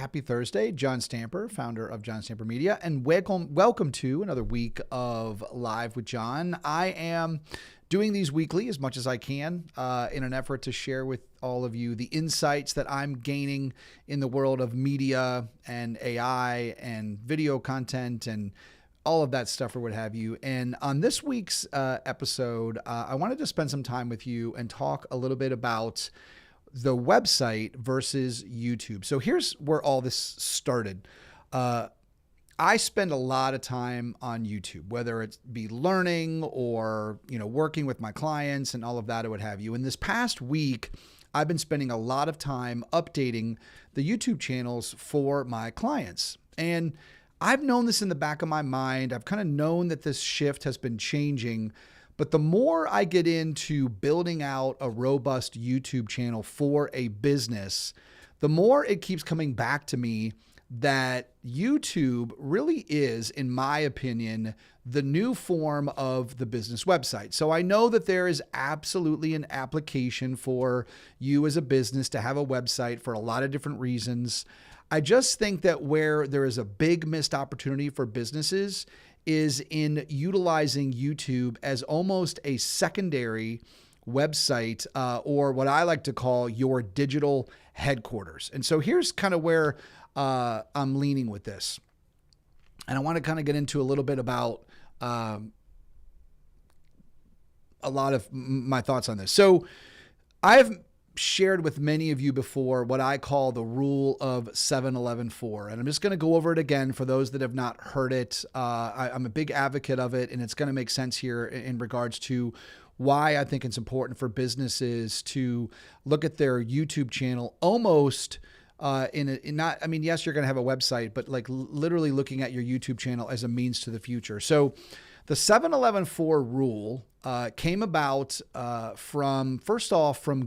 happy Thursday. John Stamper, founder of John Stamper Media, and welcome to another week of Live with John. I am doing these weekly as much as I can in an effort to share with all of you the insights that I'm gaining in the world of media and AI and video content and all of that stuff or what have you. And on this week's episode, I wanted to spend some time with you and talk a little bit about the website versus YouTube. So here's where all this started. I spend a lot of time on YouTube, whether it be learning or, working with my clients and all of that or what have you. And this past week, I've been spending a lot of time updating the YouTube channels for my clients. And I've known this in the back of my mind. I've kind of known that this shift has been changing. But the more I get into building out a robust YouTube channel for a business, the more it keeps coming back to me that YouTube really is, in my opinion, the new form of the business website. So I know that there is absolutely an application for you as a business to have a website for a lot of different reasons. I just think that where there is a big missed opportunity for businesses is in utilizing YouTube as almost a secondary website or what I like to call your digital headquarters. And so here's kind of where I'm leaning with this. And I want to kind of get into a little bit about a lot of my thoughts on this. So I've shared with many of you before what I call the rule of 7-11-4. And I'm just going to go over it again for those that have not heard it. I'm a big advocate of it, and it's going to make sense here in regards to why I think it's important for businesses to look at their YouTube channel almost yes, you're going to have a website, but like literally looking at your YouTube channel as a means to the future. So the 7-11-4 rule came about from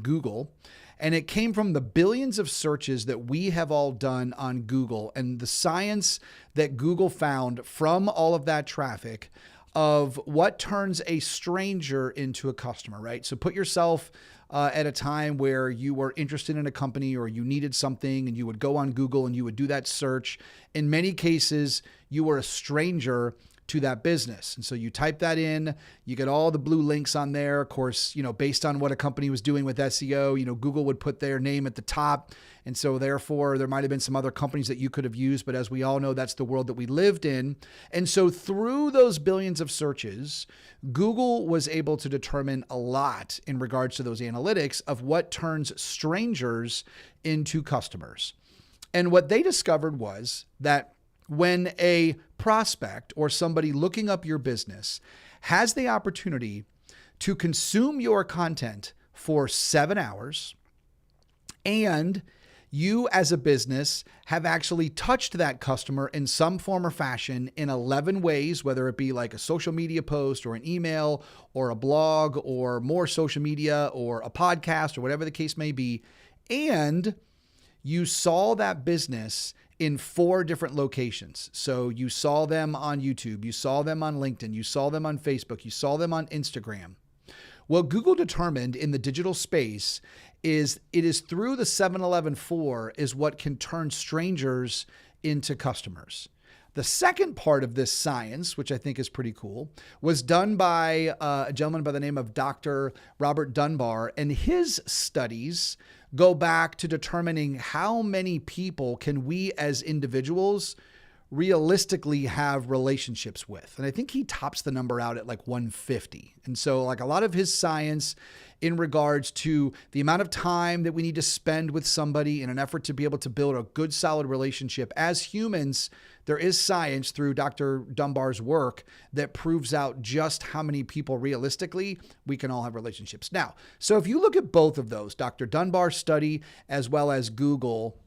Google, and it came from the billions of searches that we have all done on Google and the science that Google found from all of that traffic of what turns a stranger into a customer, right? So put yourself at a time where you were interested in a company or you needed something and you would go on Google and you would do that search. In many cases, you were a stranger to that business. And so you type that in, you get all the blue links on there. Of course, based on what a company was doing with SEO, Google would put their name at the top. And so therefore there might've been some other companies that you could have used, but as we all know, that's the world that we lived in. And so through those billions of searches, Google was able to determine a lot in regards to those analytics of what turns strangers into customers. And what they discovered was that when a prospect or somebody looking up your business has the opportunity to consume your content for 7 hours, and you as a business have actually touched that customer in some form or fashion in 11 ways, whether it be like a social media post or an email or a blog or more social media or a podcast or whatever the case may be, and you saw that business in 4 different locations. So you saw them on YouTube, you saw them on LinkedIn, you saw them on Facebook, you saw them on Instagram. What Google determined in the digital space is it is through the 7-11-4 is what can turn strangers into customers. The second part of this science, which I think is pretty cool, was done by a gentleman by the name of Dr. Robert Dunbar, and his studies go back to determining how many people can we as individuals realistically have relationships with. And I think he tops the number out at like 150. And so like a lot of his science in regards to the amount of time that we need to spend with somebody in an effort to be able to build a good, solid relationship. As humans, there is science through Dr. Dunbar's work that proves out just how many people realistically we can all have relationships. Now, so if you look at both of those, Dr. Dunbar's study as well as Google,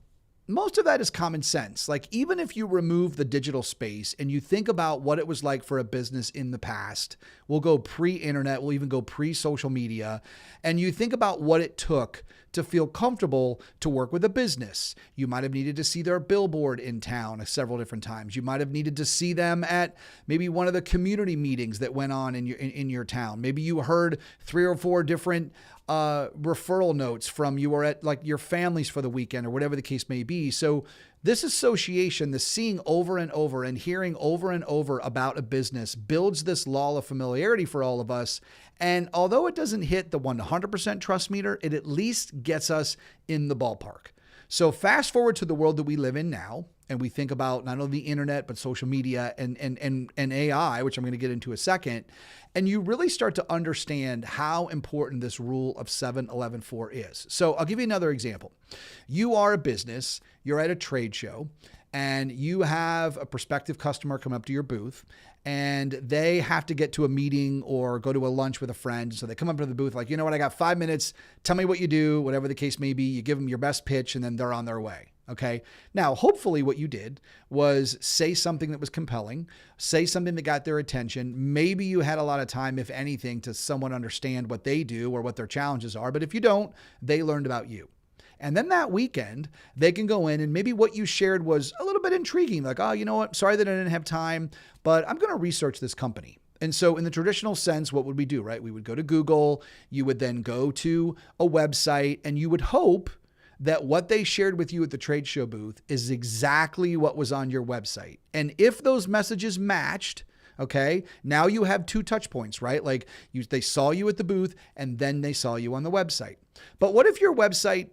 most of that is common sense. Like even if you remove the digital space and you think about what it was like for a business in the past, we'll go pre-internet, we'll even go pre-social media, and you think about what it took to feel comfortable to work with a business. You might have needed to see their billboard in town several different times. You might have needed to see them at maybe one of the community meetings that went on in your town. Maybe you heard 3 or 4 different referral notes from you or at like your families for the weekend or whatever the case may be. So This association, the seeing over and over and hearing over and over about a business builds this law of familiarity for all of us. And although it doesn't hit the 100% trust meter, it at least gets us in the ballpark. So fast forward to the world that we live in now, and we think about not only the internet, but social media and AI, which I'm going to get into a second. And you really start to understand how important this rule of 7-11-4 is. So I'll give you another example. You are a business, you're at a trade show, and you have a prospective customer come up to your booth, and they have to get to a meeting or go to a lunch with a friend. So they come up to the booth like, you know what, I got 5 minutes. Tell me what you do, whatever the case may be. You give them your best pitch, and then they're on their way. Okay. Now, hopefully what you did was say something that was compelling, say something that got their attention. Maybe you had a lot of time, if anything, to somewhat understand what they do or what their challenges are. But if you don't, they learned about you. And then that weekend, they can go in and maybe what you shared was a little bit intriguing. Like, oh, you know what? Sorry that I didn't have time, but I'm going to research this company. And so in the traditional sense, what would we do, right? We would go to Google. You would then go to a website, and you would hope that what they shared with you at the trade show booth is exactly what was on your website. And if those messages matched, okay, now you have 2 touch points, right? Like they saw you at the booth and then they saw you on the website. But what if your website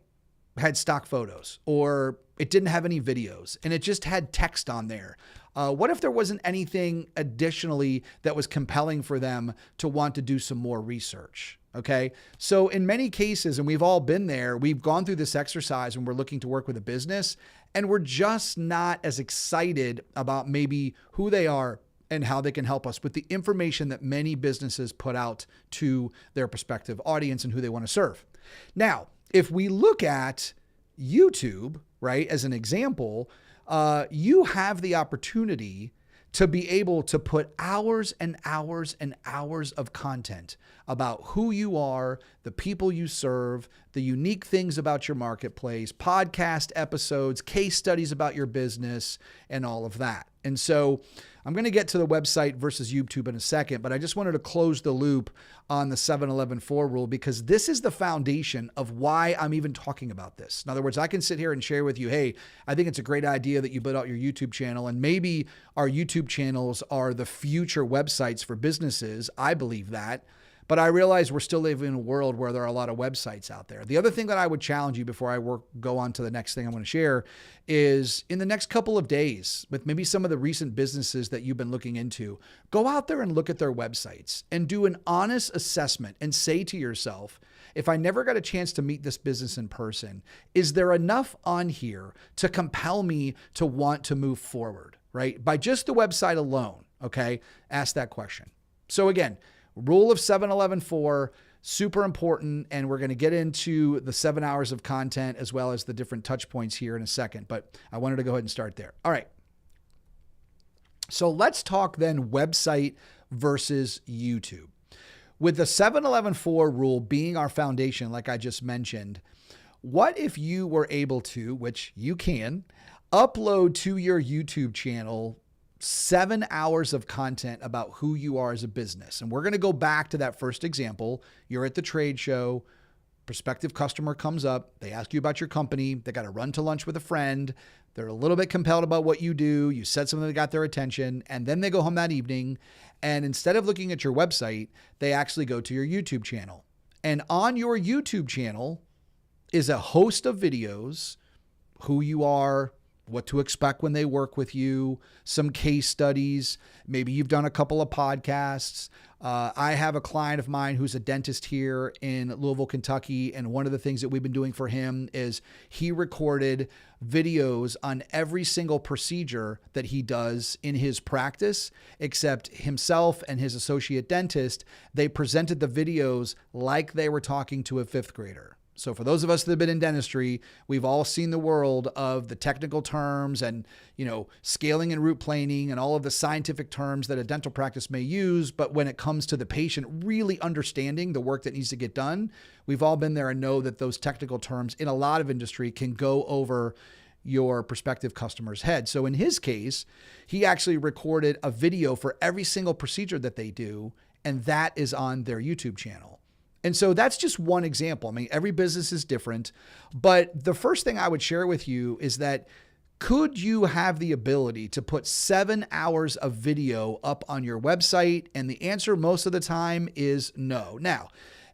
had stock photos, or it didn't have any videos and it just had text on there? What if there wasn't anything additionally that was compelling for them to want to do some more research? Okay. So in many cases, and we've all been there, we've gone through this exercise when we're looking to work with a business, and we're just not as excited about maybe who they are and how they can help us with the information that many businesses put out to their prospective audience and who they want to serve. Now, if we look at YouTube, right, as an example, you have the opportunity to be able to put hours and hours and hours of content about who you are, the people you serve, the unique things about your marketplace, podcast episodes, case studies about your business, and all of that. And so I'm going to get to the website versus YouTube in a second, but I just wanted to close the loop on the 7-11-4 rule, because this is the foundation of why I'm even talking about this. In other words, I can sit here and share with you, hey, I think it's a great idea that you build out your YouTube channel, and maybe our YouTube channels are the future websites for businesses. I believe that. But I realize we're still living in a world where there are a lot of websites out there. The other thing that I would challenge you before I go on to the next thing I want to share is in the next couple of days, with maybe some of the recent businesses that you've been looking into, go out there and look at their websites and do an honest assessment and say to yourself, if I never got a chance to meet this business in person, is there enough on here to compel me to want to move forward, right? By just the website alone, okay? Ask that question. So again, rule of 7-11-4, super important. And we're going to get into the 7 hours of content as well as the different touch points here in a second. But I wanted to go ahead and start there. All right. So let's talk then website versus YouTube. With the 7-11-4 rule being our foundation, like I just mentioned, what if you were able to, which you can, upload to your YouTube channel 7 hours of content about who you are as a business? And we're going to go back to that first example. You're at the trade show, prospective customer comes up, they ask you about your company, they got to run to lunch with a friend, they're a little bit compelled about what you do, you said something that got their attention, and then they go home that evening, and instead of looking at your website, they actually go to your YouTube channel. And on your YouTube channel is a host of videos, who you are, what to expect when they work with you, some case studies. Maybe you've done a couple of podcasts. I have a client of mine who's a dentist here in Louisville, Kentucky. And one of the things that we've been doing for him is he recorded videos on every single procedure that he does in his practice, except himself and his associate dentist, they presented the videos like they were talking to a 5th grader. So for those of us that have been in dentistry, we've all seen the world of the technical terms and, scaling and root planing and all of the scientific terms that a dental practice may use. But when it comes to the patient really understanding the work that needs to get done, we've all been there and know that those technical terms in a lot of industry can go over your prospective customer's head. So in his case, he actually recorded a video for every single procedure that they do, and that is on their YouTube channel. And so that's just one example. I mean, every business is different, but the first thing I would share with you is that Could you have the ability to put 7 hours of video up on your website? And the answer most of the time is no. Now,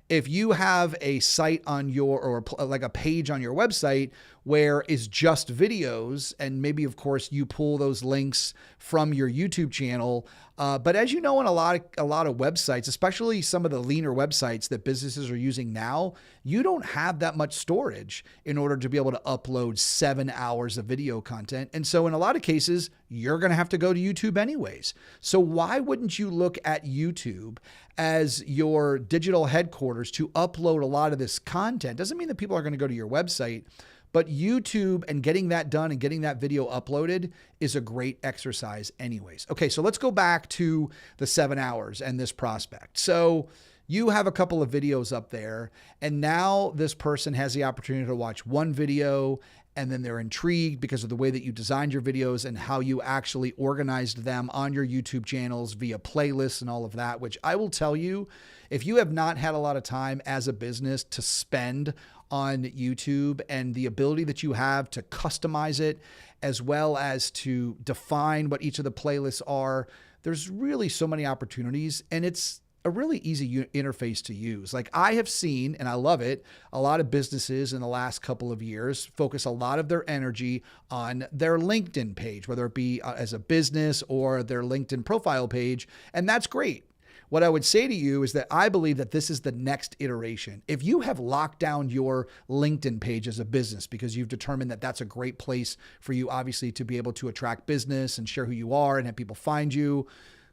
if you have a site on or like a page on your website where is just videos, and maybe of course you pull those links from your YouTube channel. But as you know, in a lot of websites, especially some of the leaner websites that businesses are using now, you don't have that much storage in order to be able to upload 7 hours of video content. And so in a lot of cases, you're going to have to go to YouTube anyways. So why wouldn't you look at YouTube as your digital headquarters to upload a lot of this content? Doesn't mean that people are going to go to your website, but YouTube and getting that done and getting that video uploaded is a great exercise anyways. Okay, so let's go back to the 7 hours and this prospect. So you have a couple of videos up there, and now this person has the opportunity to watch one video, and then they're intrigued because of the way that you designed your videos and how you actually organized them on your YouTube channels via playlists and all of that, which I will tell you, if you have not had a lot of time as a business to spend on YouTube and the ability that you have to customize it, as well as to define what each of the playlists are, there's really so many opportunities, and it's a really easy interface to use. Like I have seen, and I love it, a lot of businesses in the last couple of years focus a lot of their energy on their LinkedIn page, whether it be as a business or their LinkedIn profile page. And that's great. What I would say to you is that I believe that this is the next iteration. If you have locked down your LinkedIn page as a business because you've determined that that's a great place for you, obviously, to be able to attract business and share who you are and have people find you,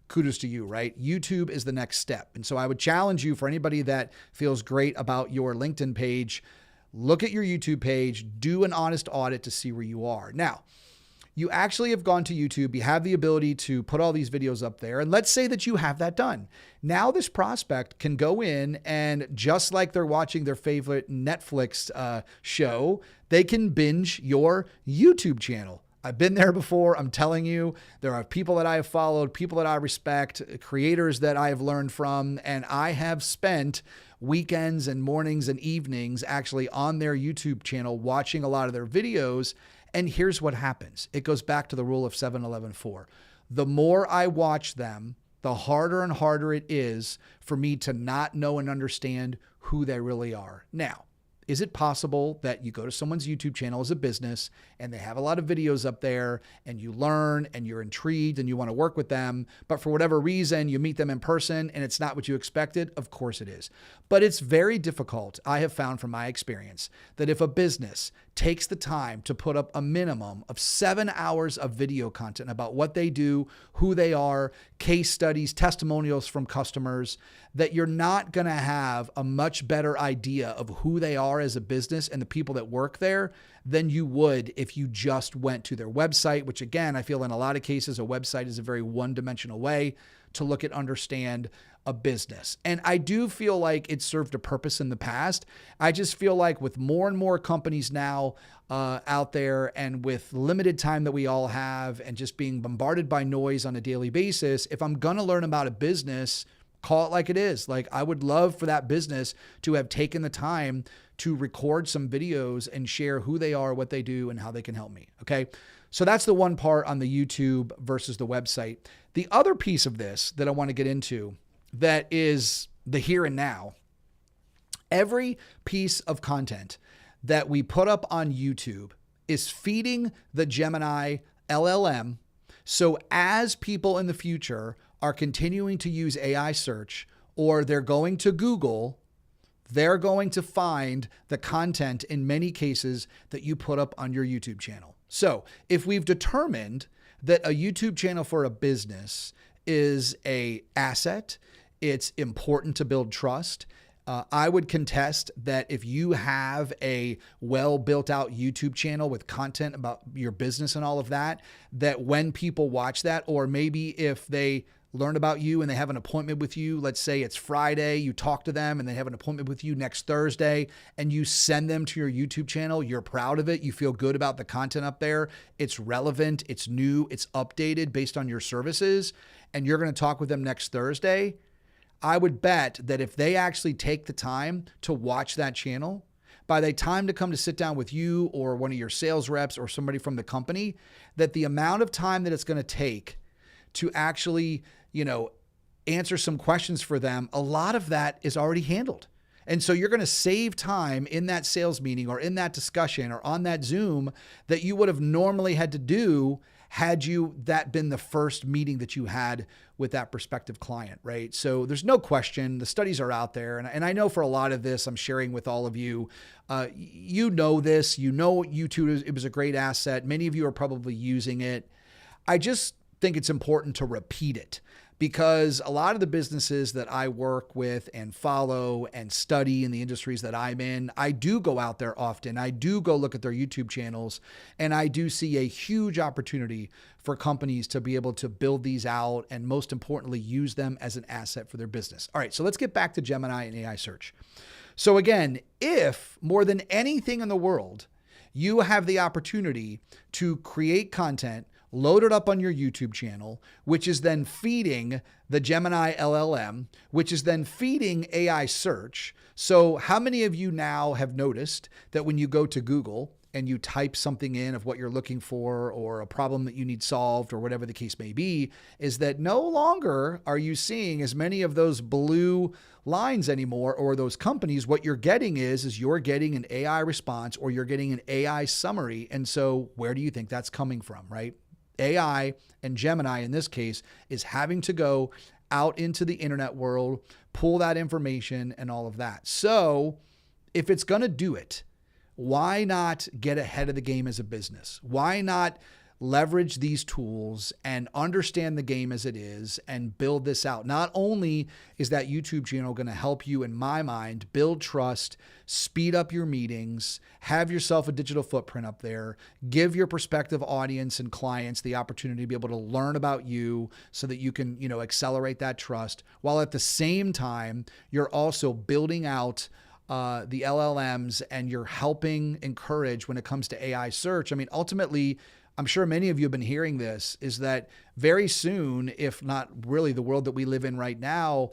kudos to you, right? YouTube is the next step. And so I would challenge you, for anybody that feels great about your LinkedIn page, look at your YouTube page, do an honest audit to see where you are. Now, you actually have gone to YouTube, you have the ability to put all these videos up there, and let's say that you have that done. Now this prospect can go in and, just like they're watching their favorite Netflix show, they can binge your YouTube channel. I've been there before. I'm telling you, there are people that I have followed, people that I respect, creators that I have learned from, and I have spent weekends and mornings and evenings actually on their YouTube channel watching a lot of their videos. And here's what happens. It goes back to the rule of 7-11-4. The more I watch them, the harder and harder it is for me to not know and understand who they really are. Now, is it possible that you go to someone's YouTube channel as a business and they have a lot of videos up there and you learn and you're intrigued and you want to work with them, but for whatever reason you meet them in person and it's not what you expected? Of course it is. But it's very difficult, I have found from my experience, that if a business takes the time to put up a minimum of 7 hours of video content about what they do, who they are, case studies, testimonials from customers, that you're not going to have a much better idea of who they are as a business and the people that work there than you would if you just went to their website, which again, I feel in a lot of cases, a website is a very one-dimensional way to look at, understand a business. And I do feel like it served a purpose in the past. I just feel like with more and more companies now out there, and with limited time that we all have, and just being bombarded by noise on a daily basis, if I'm going to learn about a business, call it like it is. Like, I would love for that business to have taken the time to record some videos and share who they are, what they do, and how they can help me. Okay. So that's the one part on the YouTube versus the website. The other piece of this that I want to get into that is the here and now. Every piece of content that we put up on YouTube is feeding the Gemini LLM. So as people in the future are continuing to use AI search, or they're going to Google, they're going to find the content in many cases that you put up on your YouTube channel. So if we've determined that a YouTube channel for a business is an asset, it's important to build trust, I would contest that if you have a well built out YouTube channel with content about your business and all of that, that when people watch that, or maybe if they learn about you and they have an appointment with you, let's say it's Friday, you talk to them and they have an appointment with you next Thursday, and you send them to your YouTube channel, you're proud of it, you feel good about the content up there, it's relevant, it's new, it's updated based on your services, and you're going to talk with them next Thursday, I would bet that if they actually take the time to watch that channel, by the time to come to sit down with you or one of your sales reps or somebody from the company, that the amount of time that it's going to take to actually, answer some questions for them, a lot of that is already handled. And so you're going to save time in that sales meeting or in that discussion or on that Zoom that you would have normally had to do had that been the first meeting that you had with that prospective client, right? So there's no question, the studies are out there. And I know for a lot of this, I'm sharing with all of you, this, YouTube, it was a great asset. Many of you are probably using it. I just think it's important to repeat it, because a lot of the businesses that I work with and follow and study in the industries that I'm in, I do go out there often. I do go look at their YouTube channels, and I do see a huge opportunity for companies to be able to build these out and, most importantly, use them as an asset for their business. All right, so let's get back to Gemini and AI search. So again, if more than anything in the world, you have the opportunity to create content, load it up on your YouTube channel, which is then feeding the Gemini LLM, which is then feeding AI search. So how many of you now have noticed that when you go to Google and you type something in of what you're looking for or a problem that you need solved or whatever the case may be, is that no longer are you seeing as many of those blue lines anymore, or those companies? What you're getting is you're getting an AI response, or you're getting an AI summary. And so where do you think that's coming from, right? AI and Gemini in this case is having to go out into the internet world, pull that information and all of that. So if it's going to do it, why not get ahead of the game as a business? Why not leverage these tools and understand the game as it is and build this out? Not only is that YouTube channel going to help you, in my mind, build trust, speed up your meetings, have yourself a digital footprint up there, give your prospective audience and clients the opportunity to be able to learn about you so that you can, accelerate that trust, while at the same time, you're also building out the LLMs and you're helping encourage when it comes to AI search. I mean, ultimately, I'm sure many of you have been hearing this, is that very soon, if not really the world that we live in right now,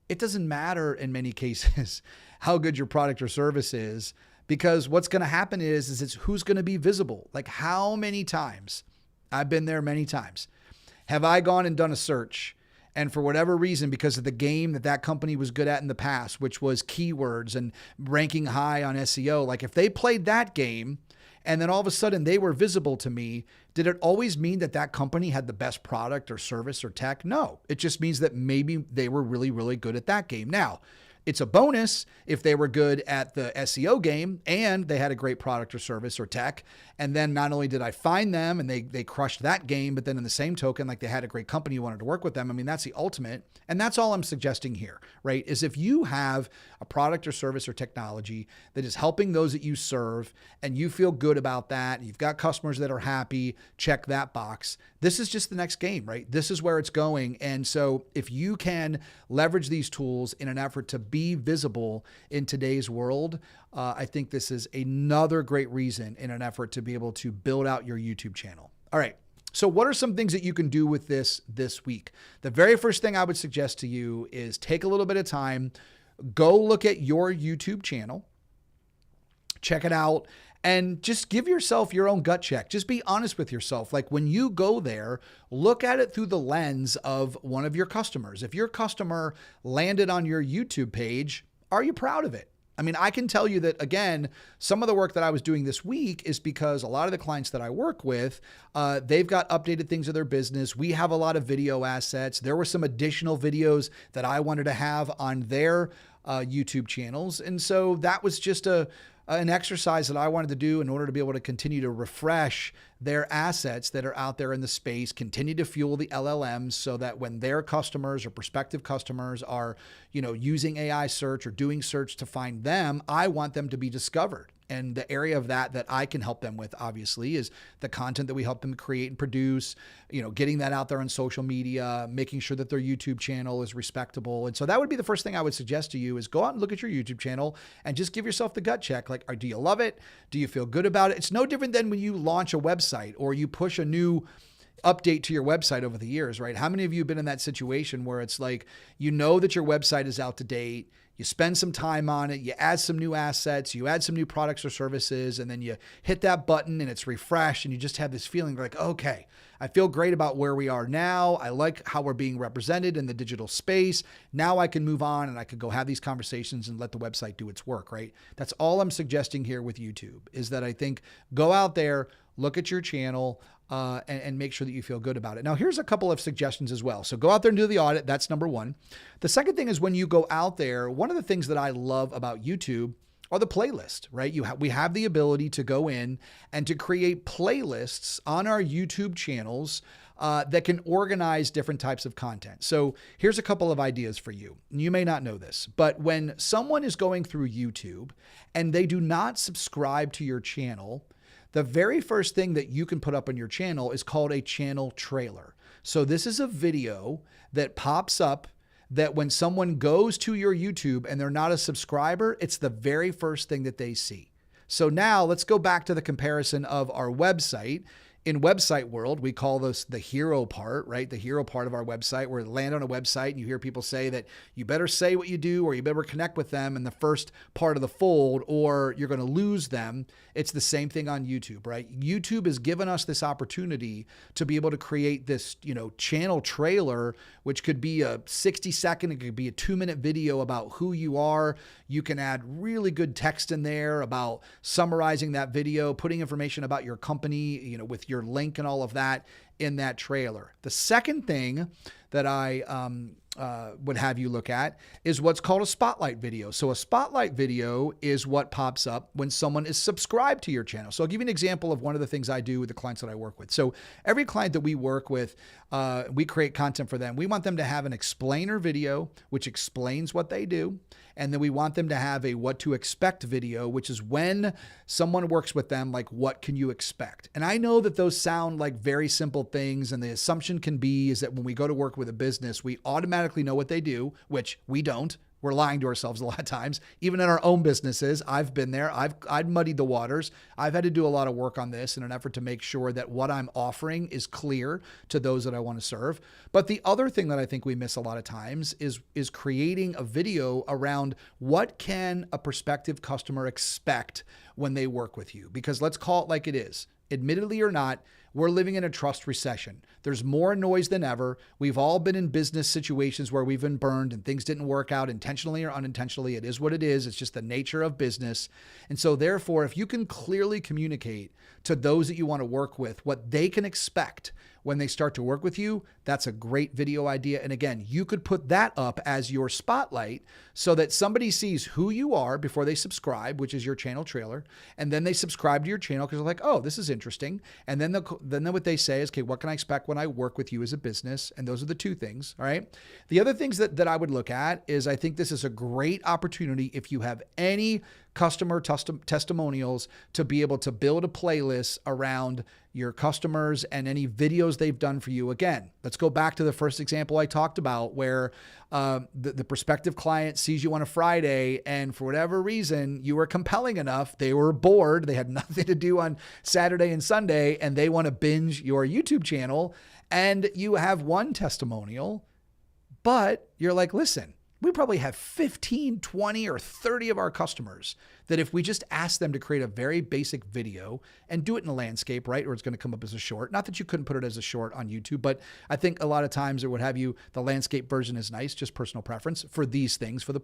it doesn't matter in many cases how good your product or service is, because what's going to happen is it's who's going to be visible. Like, how many times, I've been there many times, have I gone and done a search, and for whatever reason, because of the game that company was good at in the past, which was keywords and ranking high on SEO, like if they played that game and then all of a sudden they were visible to me, did it always mean that company had the best product or service or tech? No, it just means that maybe they were really, really good at that game. Now, it's a bonus if they were good at the SEO game and they had a great product or service or tech. And then not only did I find them and they crushed that game, but then in the same token, like they had a great company who wanted to work with them. I mean, that's the ultimate. And that's all I'm suggesting here, right? Is if you have a product or service or technology that is helping those that you serve and you feel good about that, you've got customers that are happy, check that box. This is just the next game, right? This is where it's going. And so if you can leverage these tools in an effort to be visible in today's world, I think this is another great reason in an effort to be able to build out your YouTube channel. All right. So what are some things that you can do with this week? The very first thing I would suggest to you is take a little bit of time, go look at your YouTube channel, check it out, and just give yourself your own gut check. Just be honest with yourself. Like when you go there, look at it through the lens of one of your customers. If your customer landed on your YouTube page, are you proud of it? I mean, I can tell you that, again, some of the work that I was doing this week is because a lot of the clients that I work with, they've got updated things of their business. We have a lot of video assets. There were some additional videos that I wanted to have on their YouTube channels. And so that was just an exercise that I wanted to do in order to be able to continue to refresh their assets that are out there in the space, continue to fuel the LLMs so that when their customers or prospective customers are, using AI search or doing search to find them, I want them to be discovered. And the area of that I can help them with, obviously, is the content that we help them create and produce, getting that out there on social media, making sure that their YouTube channel is respectable. And so that would be the first thing I would suggest to you is go out and look at your YouTube channel and just give yourself the gut check. Like, do you love it? Do you feel good about it? It's no different than when you launch a website or you push a new update to your website over the years, right? How many of you have been in that situation where it's like, that your website is out to date, you spend some time on it, you add some new assets, you add some new products or services, and then you hit that button and it's refreshed and you just have this feeling like, okay, I feel great about where we are now. I like how we're being represented in the digital space. Now I can move on and I could go have these conversations and let the website do its work, right? That's all I'm suggesting here with YouTube is that I think go out there, look at your channel, and make sure that you feel good about it. Now, here's a couple of suggestions as well. So go out there and do the audit. That's number one. The second thing is when you go out there, one of the things that I love about YouTube are the playlist, right? We have the ability to go in and to create playlists on our YouTube channels that can organize different types of content. So here's a couple of ideas for you. You may not know this, but when someone is going through YouTube and they do not subscribe to your channel, the very first thing that you can put up on your channel is called a channel trailer. So this is a video that pops up that when someone goes to your YouTube and they're not a subscriber, it's the very first thing that they see. So now let's go back to the comparison of our website. In website world, we call this the hero part, right? The hero part of our website, where you land on a website and you hear people say that you better say what you do or you better connect with them in the first part of the fold or you're going to lose them. It's the same thing on YouTube, right? YouTube has given us this opportunity to be able to create this, channel trailer, which could be a 60-second, it could be a 2-minute video about who you are. You can add really good text in there about summarizing that video, putting information about your company, with your link and all of that in that trailer. The second thing that I would have you look at is what's called a spotlight video. So a spotlight video is what pops up when someone is subscribed to your channel. So I'll give you an example of one of the things I do with the clients that I work with. So every client that we work with, we create content for them. We want them to have an explainer video, which explains what they do. And then we want them to have a what to expect video, which is when someone works with them, like what can you expect? And I know that those sound like very simple things. And the assumption can be is that when we go to work with a business, we automatically know what they do, which we don't. We're lying to ourselves a lot of times, even in our own businesses. I've been there. I've muddied the waters. I've had to do a lot of work on this in an effort to make sure that what I'm offering is clear to those that I want to serve. But the other thing that I think we miss a lot of times is creating a video around what can a prospective customer expect when they work with you? Because let's call it like it is. Admittedly or not, we're living in a trust recession. There's more noise than ever. We've all been in business situations where we've been burned and things didn't work out intentionally or unintentionally. It is what it is. It's just the nature of business. And so therefore, if you can clearly communicate to those that you want to work with what they can expect when they start to work with you, that's a great video idea. And again, you could put that up as your spotlight so that somebody sees who you are before they subscribe, which is your channel trailer. And then they subscribe to your channel because they're like, oh, this is interesting. And then what they say is, okay, what can I expect when I work with you as a business? And those are the two things, all right? The other things that I would look at is I think this is a great opportunity if you have any customer testimonials to be able to build a playlist around your customers and any videos they've done for you. Again, let's go back to the first example I talked about where the prospective client sees you on a Friday and for whatever reason, you were compelling enough, they were bored, they had nothing to do on Saturday and Sunday, and they want to binge your YouTube channel, and you have one testimonial, but you're like, listen, we probably have 15, 20, or 30 of our customers that if we just ask them to create a very basic video and do it in a landscape, right? Or it's going to come up as a short. Not that you couldn't put it as a short on YouTube, but I think a lot of times it would have you, the landscape version is nice, just personal preference for these things, for the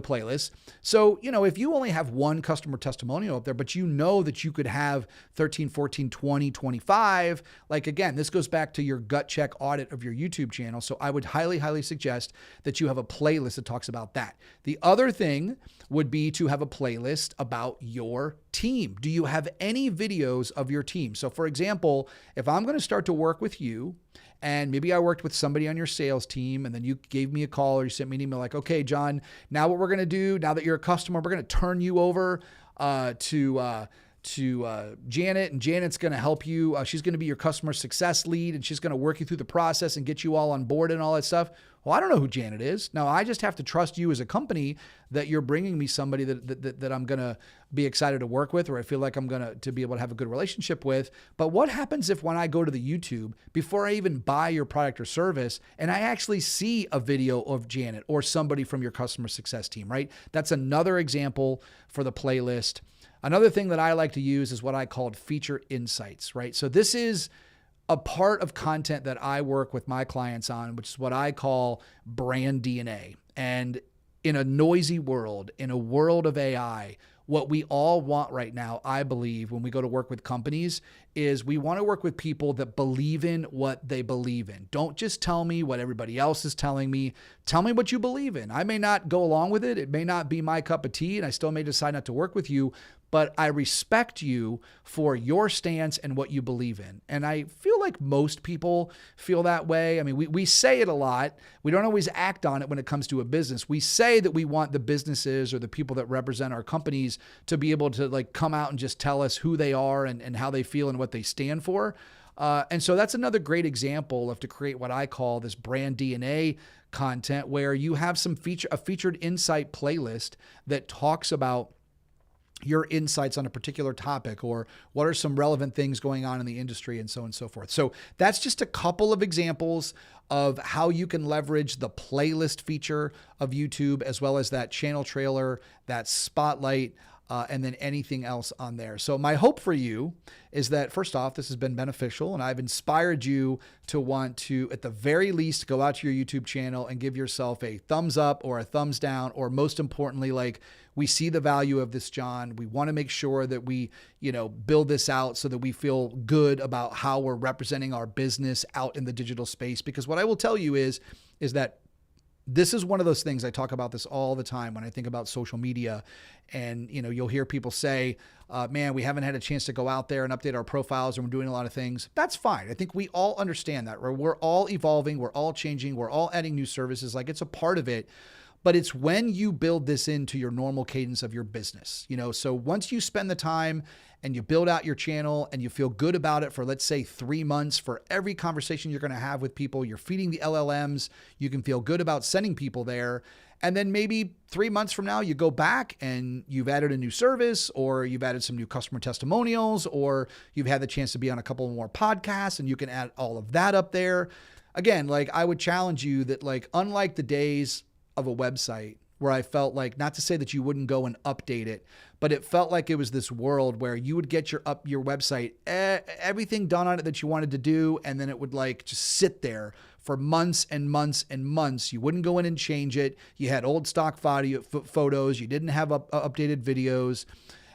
playlist. So, if you only have one customer testimonial up there, but you know that you could have 13, 14, 20, 25, like again, this goes back to your gut check audit of your YouTube channel. So I would highly, highly suggest that you have a playlist that talks about that. The other thing would be to have a playlist about your team. Do you have any videos of your team? So for example, if I'm going to start to work with you, and maybe I worked with somebody on your sales team and then you gave me a call or you sent me an email like, okay, John, now what we're going to do, now that you're a customer, we're going to turn you over to Janet, and Janet's going to help you. She's going to be your customer success lead, and she's going to work you through the process and get you all on board and all that stuff. Well, I don't know who Janet is. Now, I just have to trust you as a company that you're bringing me somebody that I'm going to be excited to work with, or I feel like I'm going to be able to have a good relationship with. But what happens if when I go to the YouTube, before I even buy your product or service, and I actually see a video of Janet or somebody from your customer success team, right? That's another example for the playlist. Another thing that I like to use is what I called feature insights, right? So this is a part of content that I work with my clients on, which is what I call brand DNA. And in a noisy world, in a world of AI, what we all want right now, I believe, when we go to work with companies, is we want to work with people that believe in what they believe in. Don't just tell me what everybody else is telling me. Tell me what you believe in. I may not go along with it. It may not be my cup of tea, and I still may decide not to work with you, but I respect you for your stance and what you believe in. And I feel like most people feel that way. I mean, we say it a lot. We don't always act on it when it comes to a business. We say that we want the businesses or the people that represent our companies to be able to like come out and just tell us who they are and how they feel and what they stand for. And so that's another great example of to create what I call this brand DNA content, where you have a featured insight playlist that talks about your insights on a particular topic, or what are some relevant things going on in the industry, and so on and so forth. So that's just a couple of examples of how you can leverage the playlist feature of YouTube, as well as that channel trailer, that spotlight, and then anything else on there. So my hope for you is that, first off, this has been beneficial, and I've inspired you to want to, at the very least, go out to your YouTube channel and give yourself a thumbs up or a thumbs down, or most importantly, like, we see the value of this, John. We want to make sure that we, build this out so that we feel good about how we're representing our business out in the digital space. Because what I will tell you is that this is one of those things, I talk about this all the time when I think about social media, and you'll hear people say, man, we haven't had a chance to go out there and update our profiles, and we're doing a lot of things. That's fine. I think we all understand that. We're all evolving. We're all changing. We're all adding new services. Like, it's a part of it. But it's when you build this into your normal cadence of your business, so once you spend the time and you build out your channel and you feel good about it for, let's say, 3 months, for every conversation you're going to have with people, you're feeding the LLMs, you can feel good about sending people there. And then maybe 3 months from now, you go back and you've added a new service, or you've added some new customer testimonials, or you've had the chance to be on a couple more podcasts, and you can add all of that up there. Again, like, I would challenge you that, like, unlike the days of a website where I felt like, not to say that you wouldn't go and update it, but it felt like it was this world where you would get your website, everything done on it that you wanted to do, and then it would like just sit there for months and months and months. You wouldn't go in and change it. You had old stock photos. You didn't have updated videos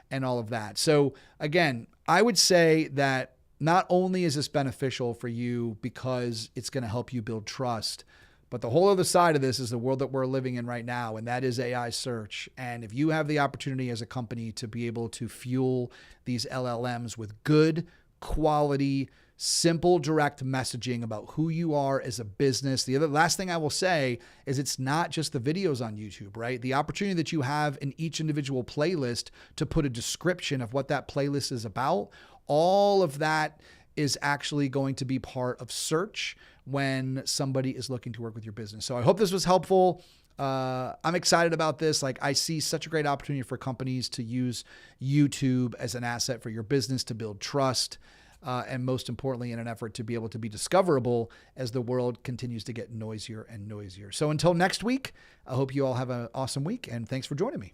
and all of that. So again, I would say that not only is this beneficial for you because it's going to help you build trust, but the whole other side of this is the world that we're living in right now, and that is AI search. And if you have the opportunity as a company to be able to fuel these LLMs with good quality, simple, direct messaging about who you are as a business. The last thing I will say is it's not just the videos on YouTube, right? The opportunity that you have in each individual playlist to put a description of what that playlist is about, all of that is actually going to be part of search when somebody is looking to work with your business. So I hope this was helpful. I'm excited about this. Like, I see such a great opportunity for companies to use YouTube as an asset for your business to build trust, and most importantly, in an effort to be able to be discoverable as the world continues to get noisier and noisier. So until next week, I hope you all have an awesome week, and thanks for joining me.